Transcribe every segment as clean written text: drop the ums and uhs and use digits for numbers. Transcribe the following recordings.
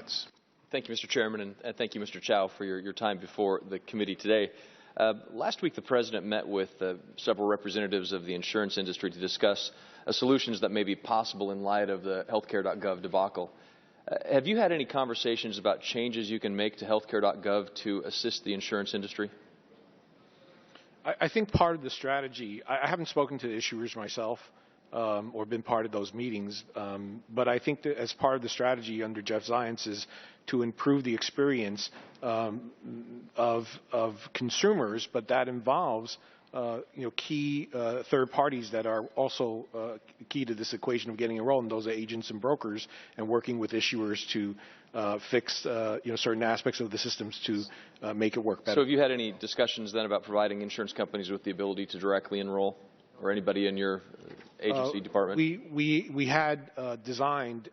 minutes. Thank you, Mr. Chairman, and thank you, Mr. Chao, for your time before the committee today. Last week, the President met with several representatives of the insurance industry to discuss solutions that may be possible in light of the healthcare.gov debacle. Have you had any conversations about changes you can make to healthcare.gov to assist the insurance industry? I think part of the strategy, I haven't spoken to the issuers myself or been part of those meetings, but I think that as part of the strategy under Jeff Zients is to improve the experience of consumers, but that involves key third parties that are also key to this equation of getting enrolled, and those are agents and brokers, and working with issuers to fix certain aspects of the systems to make it work better. So have you had any discussions then about providing insurance companies with the ability to directly enroll, or anybody in your agency department? We had designed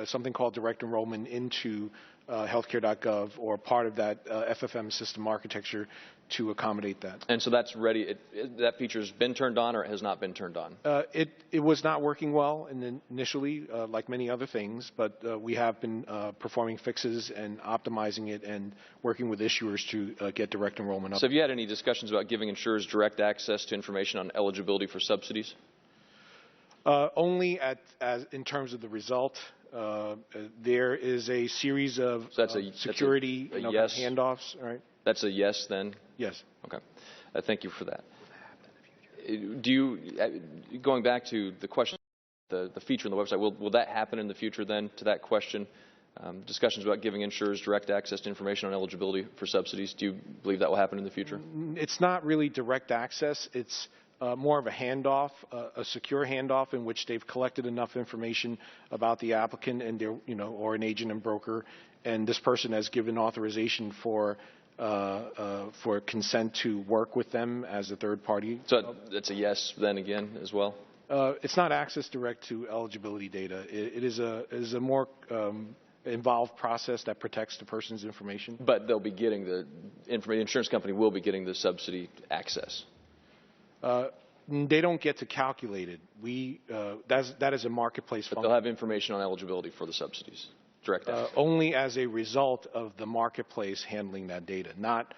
something called direct enrollment into healthcare.gov, or part of that FFM system architecture to accommodate that. And so that's ready. That feature's been turned on, or it has not been turned on? It was not working well initially, like many other things, but we have been performing fixes and optimizing it and working with issuers to get direct enrollment up. So have you had any discussions about giving insurers direct access to information on eligibility for subsidies? Only in terms of the result. There is a series of security yes. handoffs. All right. That's a yes, then? Yes. Okay. Thank you for that. Do you, going back to the question, the feature on the website, will that happen in the future then, to that question? Discussions about giving insurers direct access to information on eligibility for subsidies, do you believe that will happen in the future? It's not really direct access. It's more of a handoff, a secure handoff in which they've collected enough information about the applicant and their, or an agent and broker, and this person has given authorization for consent to work with them as a third party. So that's a yes then again as well? It's not access direct to eligibility data. It is a more involved process that protects the person's information. But they'll be getting the information. The insurance company will be getting the subsidy access. They don't get to calculate it. That is a marketplace function. But they'll have information on eligibility for the subsidies. Direct access. Only as a result of the marketplace handling that data, not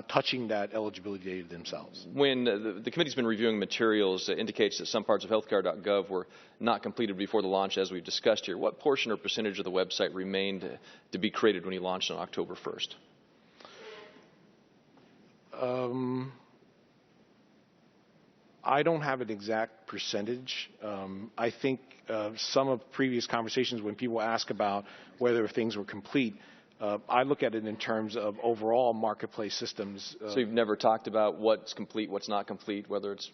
touching that eligibility data themselves. When the committee's been reviewing materials that indicates that some parts of healthcare.gov were not completed before the launch, as we've discussed here, what portion or percentage of the website remained to be created when you launched on October 1st? I don't have an exact percentage. I think some of previous conversations when people ask about whether things were complete, I look at it in terms of overall marketplace systems. So you've never talked about what's complete, what's not complete, whether it's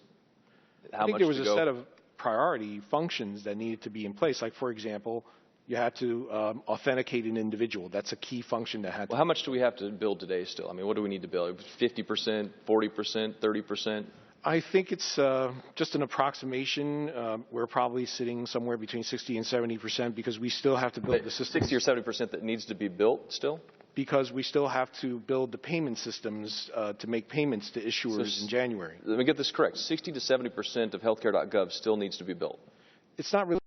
how much to go? I think there was a set of priority functions that needed to be in place. Like, for example, you had to authenticate an individual. That's a key function that had to. Well, how much do we have to build today still? I mean, what do we need to build? 50%, 40%, 30%? I think it's just an approximation. We're probably sitting somewhere between 60 and 70% because we still have to build the system. 60 or 70% that needs to be built still? Because we still have to build the payment systems to make payments to issuers in January. Let me get this correct. 60 to 70% of healthcare.gov still needs to be built. It's not really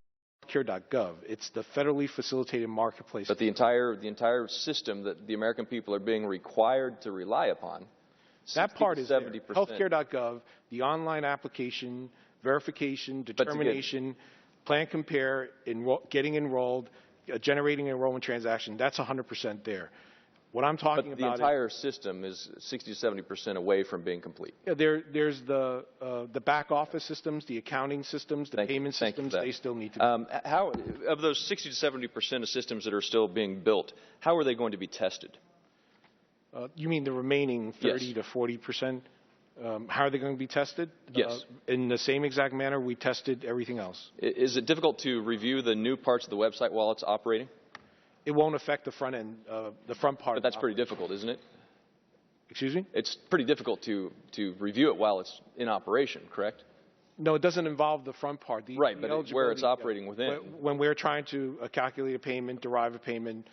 healthcare.gov. It's the federally facilitated marketplace. But the entire system that the American people are being required to rely upon. That part is 70%. Healthcare.gov, the online application, verification, determination, plan compare, getting enrolled, generating an enrollment transaction, that's 100% there. What I'm talking about the entire system is 60 to 70% away from being complete. Yeah, there's the back office systems, the accounting systems, the payment systems, they still need to be. How, of those 60 to 70% of systems that are still being built, how are they going to be tested? You mean the remaining 30 to 40%? How are they going to be tested? Yes. In the same exact manner we tested everything else. Is it difficult to review the new parts of the website while it's operating? It won't affect the front end, the front part. But that's pretty difficult, isn't it? Excuse me? It's pretty difficult to review it while it's in operation, correct? No, it doesn't involve the front part. Right, but where it's operating within. When we're trying to calculate a payment, derive a payment,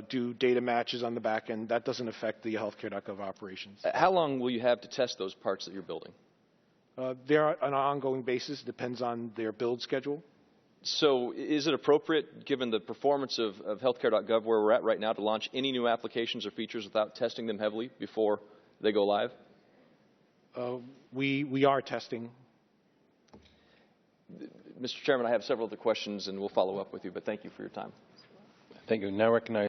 do data matches on the back end, that doesn't affect the healthcare.gov operations. How long will you have to test those parts that you're building? They're on an ongoing basis, depends on their build schedule. So is it appropriate, given the performance of healthcare.gov where we're at right now, to launch any new applications or features without testing them heavily before they go live? We are testing. Mr. Chairman, I have several other questions, and we'll follow up with you, but thank you for your time. Thank you. Now recognize